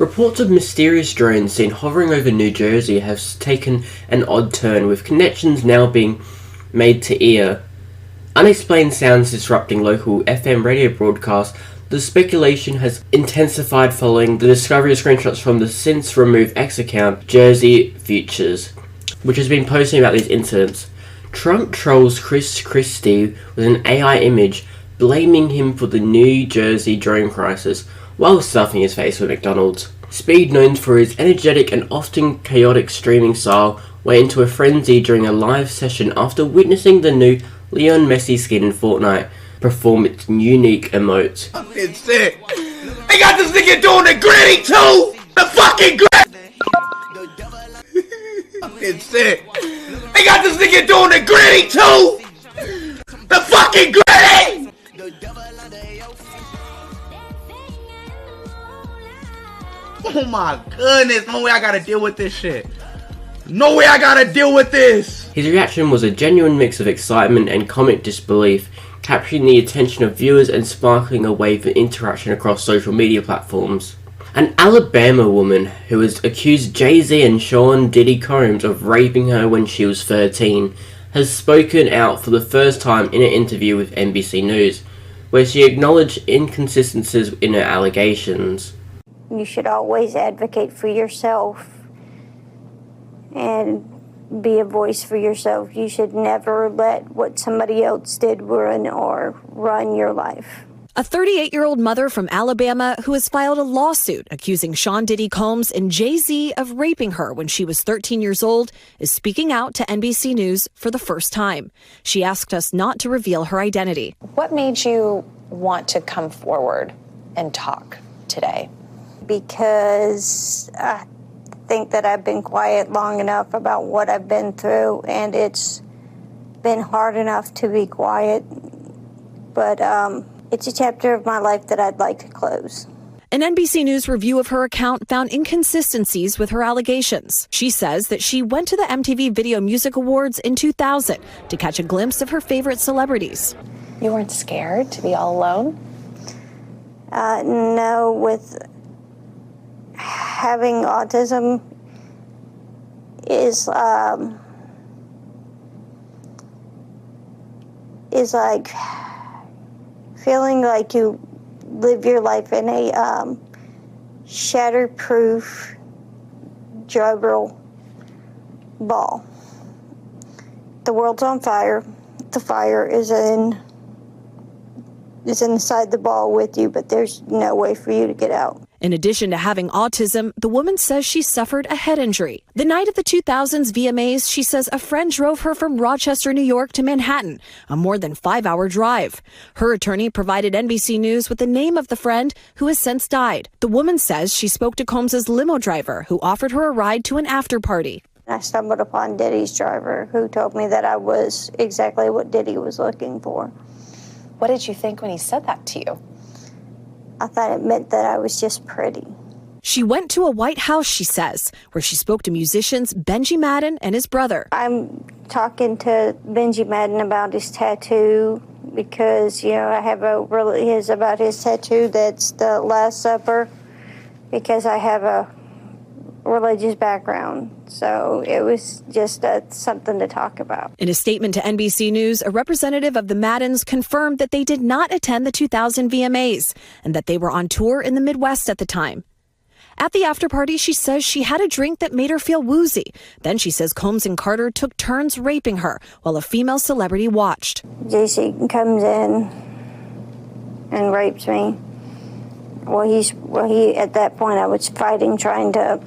Reports of mysterious drones seen hovering over New Jersey have taken an odd turn, with connections now being made to eerie. Unexplained sounds disrupting local FM radio broadcasts. The speculation has intensified following the discovery of screenshots from the since-removed X account, Jersey Futures, which has been posting about these incidents. Trump trolls Chris Christie with an AI image blaming him for the New Jersey drone crisis, while stuffing his face with McDonald's. Speed, known for his energetic and often chaotic streaming style, went into a frenzy during a live session after witnessing the new Lionel Messi skin in Fortnite perform its unique emotes. Fucking sick. They got this nigga doing the gritty too! The fucking gritty! Fucking sick. They got this nigga doing the gritty too! The fucking gritty! Oh my goodness, no way I gotta deal with this shit. No way I gotta deal with this! His reaction was a genuine mix of excitement and comic disbelief, capturing the attention of viewers and sparkling a wave of interaction across social media platforms. An Alabama woman who has accused Jay-Z and Sean Diddy Combs of raping her when she was 13 has spoken out for the first time in an interview with NBC News, where she acknowledged inconsistencies in her allegations. You should always advocate for yourself and be a voice for yourself. You should never let what somebody else did ruin or run your life. A 38-year-old mother from Alabama who has filed a lawsuit accusing Sean Diddy Combs and Jay-Z of raping her when she was 13 years old is speaking out to NBC News for the first time. She asked us not to reveal her identity. What made you want to come forward and talk today? Because I think that I've been quiet long enough about what I've been through, and it's been hard enough to be quiet, but it's a chapter of my life that I'd like to close. An NBC News review of her account found inconsistencies with her allegations. She says that she went to the MTV Video Music Awards in 2000 to catch a glimpse of her favorite celebrities. You weren't scared to be all alone? No, with having autism is like feeling like you live your life in a shatterproof juggle ball. The world's on fire. The fire is inside the ball with you, but there's no way for you to get out. In addition to having autism, the woman says she suffered a head injury. The night of the 2000s VMAs, she says a friend drove her from Rochester, New York to Manhattan, a more than 5-hour drive. Her attorney provided NBC News with the name of the friend who has since died. The woman says she spoke to Combs' limo driver, who offered her a ride to an after party. I stumbled upon Diddy's driver, who told me that I was exactly what Diddy was looking for. What did you think when he said that to you? I thought it meant that I was just pretty. She went to a White House, she says, where she spoke to musicians Benji Madden and his brother. I'm talking to Benji Madden about his tattoo because, I have about his tattoo that's the Last Supper, because I have a religious background. So it was just something to talk about. In a statement to NBC News, a representative of the Maddens confirmed that they did not attend the 2000 VMAs and that they were on tour in the Midwest at the time. At the after party, she says she had a drink that made her feel woozy. Then she says Combs and Carter took turns raping her while a female celebrity watched. JC comes in and rapes me. He at that point I was fighting, trying to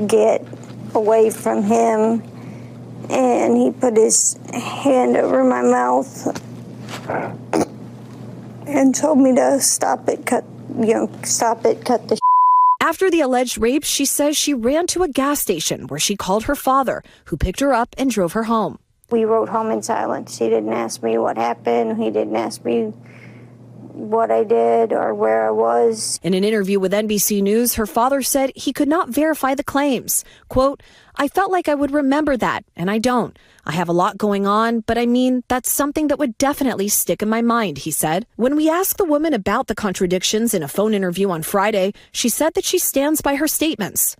get away from him, and he put his hand over my mouth and told me to stop it, cut the. After the alleged rape, she says she ran to a gas station where she called her father, who picked her up and drove her home. We rode home in silence. He didn't ask me what happened. He didn't ask me what I did or where I was. In an interview with NBC News, her father said he could not verify the claims. Quote, "I felt like I would remember that, and I don't. I have a lot going on, but I mean, that's something that would definitely stick in my mind," he said. When we asked the woman about the contradictions in a phone interview on Friday, she said that she stands by her statements.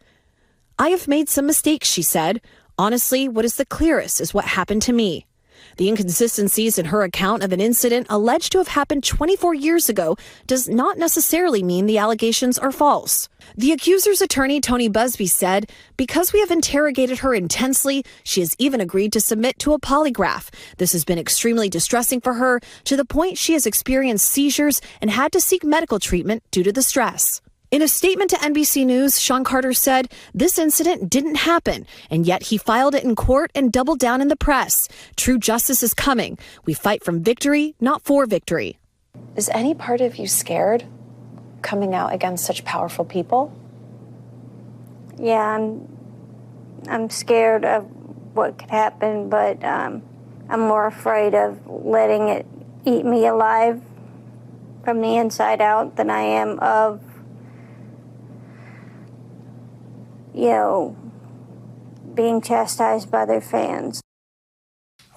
"I have made some mistakes," she said. "Honestly, what is the clearest is what happened to me." The inconsistencies in her account of an incident alleged to have happened 24 years ago does not necessarily mean the allegations are false. The accuser's attorney, Tony Busby, said, "Because we have interrogated her intensely, she has even agreed to submit to a polygraph. This has been extremely distressing for her, to the point she has experienced seizures and had to seek medical treatment due to the stress." In a statement to NBC News, Sean Carter said, "This incident didn't happen, and yet he filed it in court and doubled down in the press. True justice is coming. We fight from victory, not for victory." Is any part of you scared coming out against such powerful people? Yeah, I'm scared of what could happen, but I'm more afraid of letting it eat me alive from the inside out than I am of, being chastised by their fans.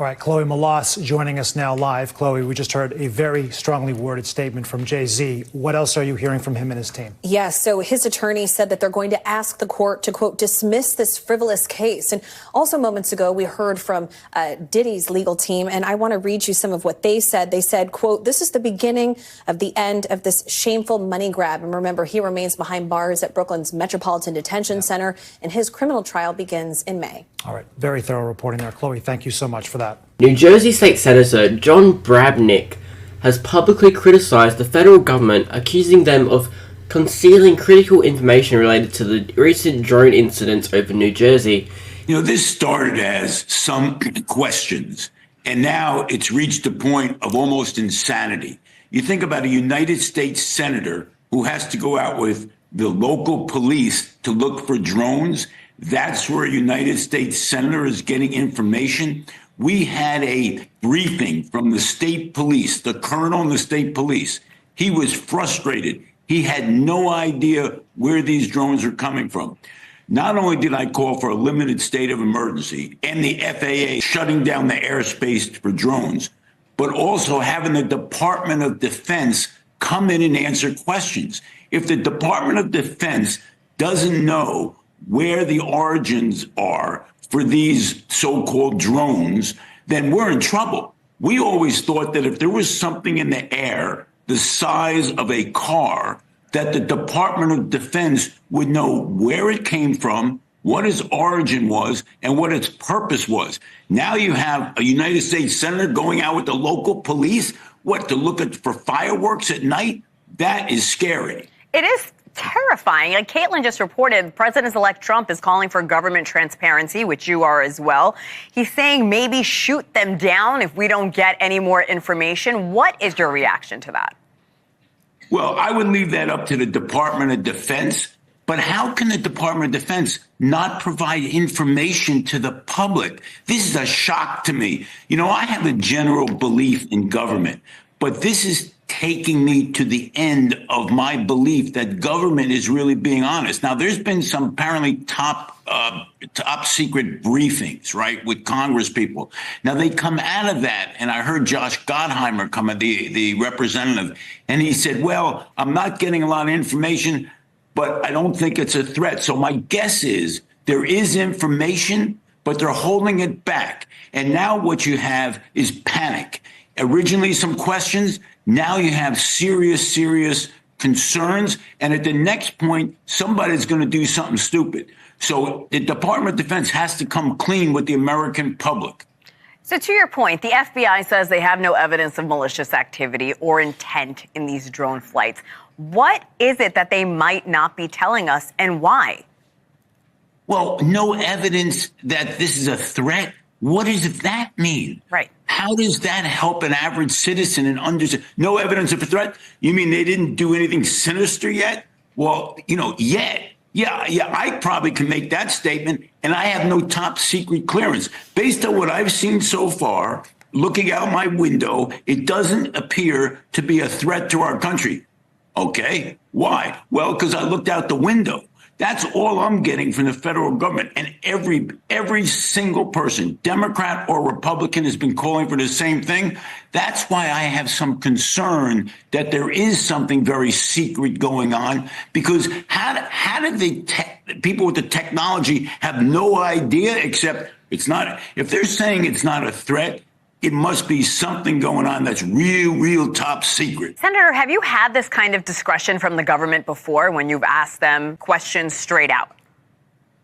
All right, Chloe Malas joining us now live. Chloe, we just heard a very strongly worded statement from Jay-Z. What else are you hearing from him and his team? Yes, so his attorney said that they're going to ask the court to, quote, dismiss this frivolous case. And also moments ago, we heard from Diddy's legal team, and I want to read you some of what they said. They said, quote, "This is the beginning of the end of this shameful money grab." And remember, he remains behind bars at Brooklyn's Metropolitan Detention Center, and his criminal trial begins in May. All right, very thorough reporting there. Chloe, thank you so much for that. New Jersey State Senator John Brabnick has publicly criticized the federal government, accusing them of concealing critical information related to the recent drone incidents over New Jersey. This started as some questions, and now it's reached a point of almost insanity. You think about a United States senator who has to go out with the local police to look for drones. That's where a United States senator is getting information. We had a briefing from the state police, the colonel in the state police. He was frustrated. He had no idea where these drones are coming from. Not only did I call for a limited state of emergency and the FAA shutting down the airspace for drones, but also having the Department of Defense come in and answer questions. If the Department of Defense doesn't know where the origins are for these so-called drones, then we're in trouble. We always thought that if there was something in the air the size of a car, that the Department of Defense would know where it came from, what its origin was, and what its purpose was. Now you have a United States senator going out with the local police, to look for fireworks at night? That is scary. It is terrifying. Like Caitlin just reported, President-elect Trump is calling for government transparency, which you are as well. He's saying maybe shoot them down if we don't get any more information. What is your reaction to that? Well, I would leave that up to the Department of Defense. But how can the Department of Defense not provide information to the public? This is a shock to me. I have a general belief in government, but this is taking me to the end of my belief that government is really being honest. Now, there's been some apparently top secret briefings, right, with Congress people. Now, they come out of that, and I heard Josh Gottheimer come in, the representative, and he said, well, I'm not getting a lot of information, but I don't think it's a threat. So my guess is there is information, but they're holding it back. And now what you have is panic. Originally some questions, now you have serious concerns. And at the next point, somebody's going to do something stupid. So the Department of Defense has to come clean with the American public. So to your point, the FBI says they have no evidence of malicious activity or intent in these drone flights. What is it that they might not be telling us, and why? Well, no evidence that this is a threat. What does that mean? Right. How does that help an average citizen and understand? No evidence of a threat? You mean they didn't do anything sinister yet? Well, yet. Yeah, I probably can make that statement, and I have no top secret clearance. Based on what I've seen so far, looking out my window, it doesn't appear to be a threat to our country. Okay, why? Well, because I looked out the window. That's all I'm getting from the federal government. And every single person, Democrat or Republican, has been calling for the same thing. That's why I have some concern that there is something very secret going on, because how did the people with the technology have no idea, except it's not, if they're saying it's not a threat, it must be something going on that's real top secret. Senator, have you had this kind of discretion from the government before when you've asked them questions straight out?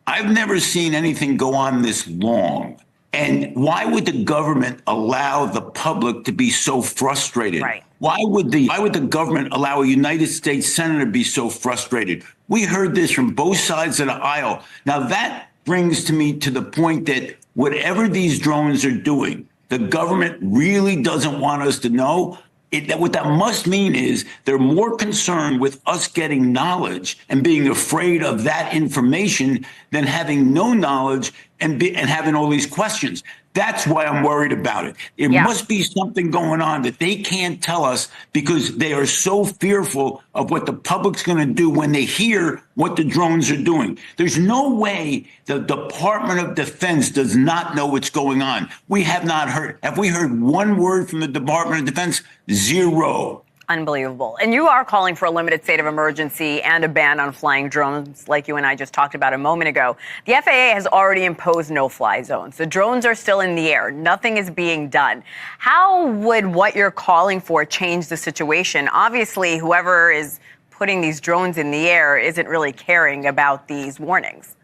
I've never seen anything go on this long. And why would the government allow the public to be so frustrated? Right. Why would the government allow a United States senator to be so frustrated? We heard this from both sides of the aisle. Now that brings me to the point that whatever these drones are doing, the government really doesn't want us to know. What that must mean is they're more concerned with us getting knowledge and being afraid of that information than having no knowledge and having all these questions. That's why I'm worried about it. It must be something going on that they can't tell us, because they are so fearful of what the public's going to do when they hear what the drones are doing. There's no way the Department of Defense does not know what's going on. We have not heard. Have we heard one word from the Department of Defense? Zero. Unbelievable. And you are calling for a limited state of emergency and a ban on flying drones, like you and I just talked about a moment ago. The FAA has already imposed no-fly zones. The drones are still in the air. Nothing is being done. How would what you're calling for change the situation? Obviously, whoever is putting these drones in the air isn't really caring about these warnings.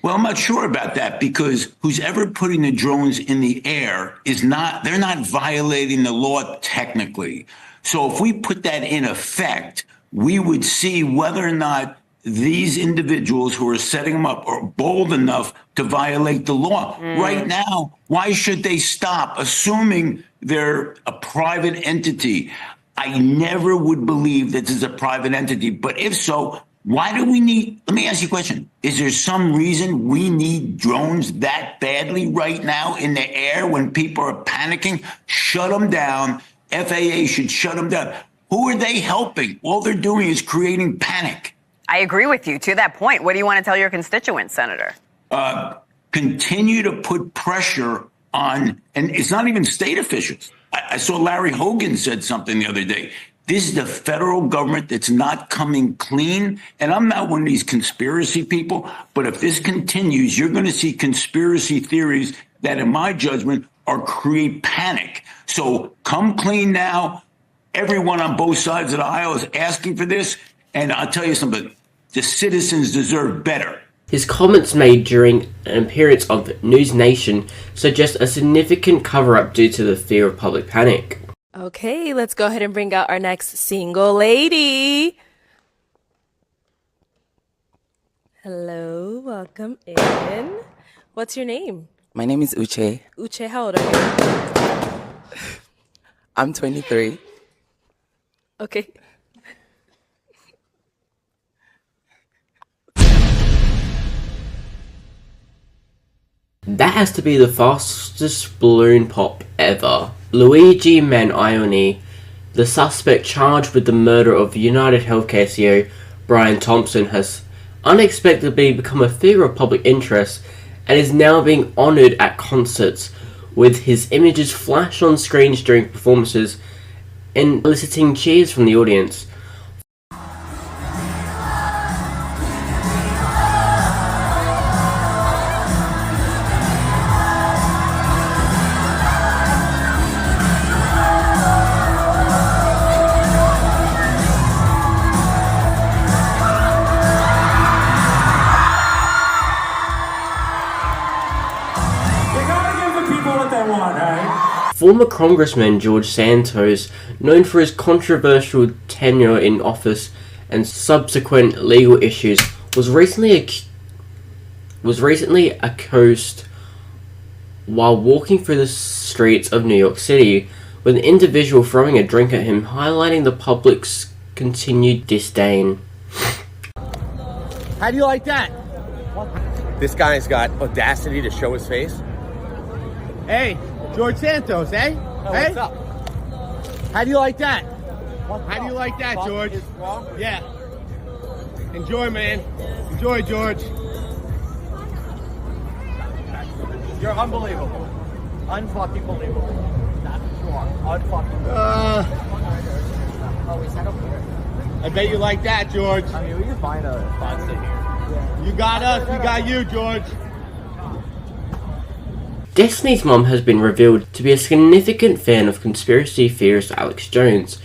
Well, I'm not sure about that, because who's ever putting the drones in the air they're not violating the law technically. So if we put that in effect, we would see whether or not these individuals who are setting them up are bold enough to violate the law. Right now, why should they stop, assuming they're a private entity? I never would believe that this is a private entity, but if so, why do we need, let me ask you a question. Is there some reason we need drones that badly right now in the air when people are panicking? Shut them down. FAA should shut them down. Who are they helping? All they're doing is creating panic. I agree with you. To that point, what do you want to tell your constituents, Senator? Continue to put pressure on, and it's not even state officials. I saw Larry Hogan said something the other day. This is the federal government that's not coming clean. And I'm not one of these conspiracy people, but if this continues, you're going to see conspiracy theories that, in my judgment, are create panic. So come clean now. Everyone on both sides of the aisle is asking for this. And I'll tell you something, the citizens deserve better. His comments made during an appearance of News Nation suggest a significant cover-up due to the fear of public panic. Okay, let's go ahead and bring out our next single lady. Hello, welcome in. What's your name? My name is Uche. Uche, how old are you? I'm 23. Okay. That has to be the fastest balloon pop ever. Luigi Mangione, the suspect charged with the murder of United Healthcare CEO Brian Thompson, has unexpectedly become a figure of public interest and is now being honoured at concerts, with his images flashed on screens during performances and eliciting cheers from the audience. Former Congressman George Santos, known for his controversial tenure in office and subsequent legal issues, was recently accosted while walking through the streets of New York City, with an individual throwing a drink at him, highlighting the public's continued disdain. How do you like that? This guy's got audacity to show his face. Hey, George Santos, eh? Hey? What's up? How do you like that? How do you like that, George? Yeah. Enjoy, man. Enjoy, George. You're unbelievable. Unfucking believable. That's what you are. Unfucking Oh, is that over here? I bet you like that, George. I mean, we can find a spot sit here. Yeah. You got us, we got you, George. Destiny's mom has been revealed to be a significant fan of conspiracy theorist Alex Jones,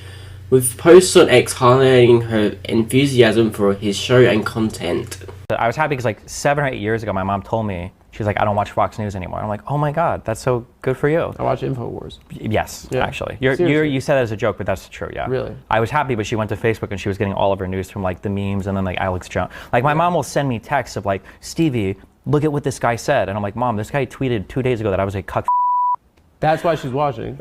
with posts on X highlighting her enthusiasm for his show and content. I was happy because like 7 or 8 years ago, my mom told me, she's like, I don't watch Fox News anymore. I'm like, oh my God, that's so good for you. I watch InfoWars. Yes, Yeah. actually. Seriously. You said that as a joke, but that's true, yeah. Really? I was happy, but she went to Facebook and she was getting all of her news from like the memes and then like Alex Jones. Like my mom will send me texts of like, Stevie, look at what this guy said. And I'm like, Mom, this guy tweeted 2 days ago that I was a cuck. That's why she's watching.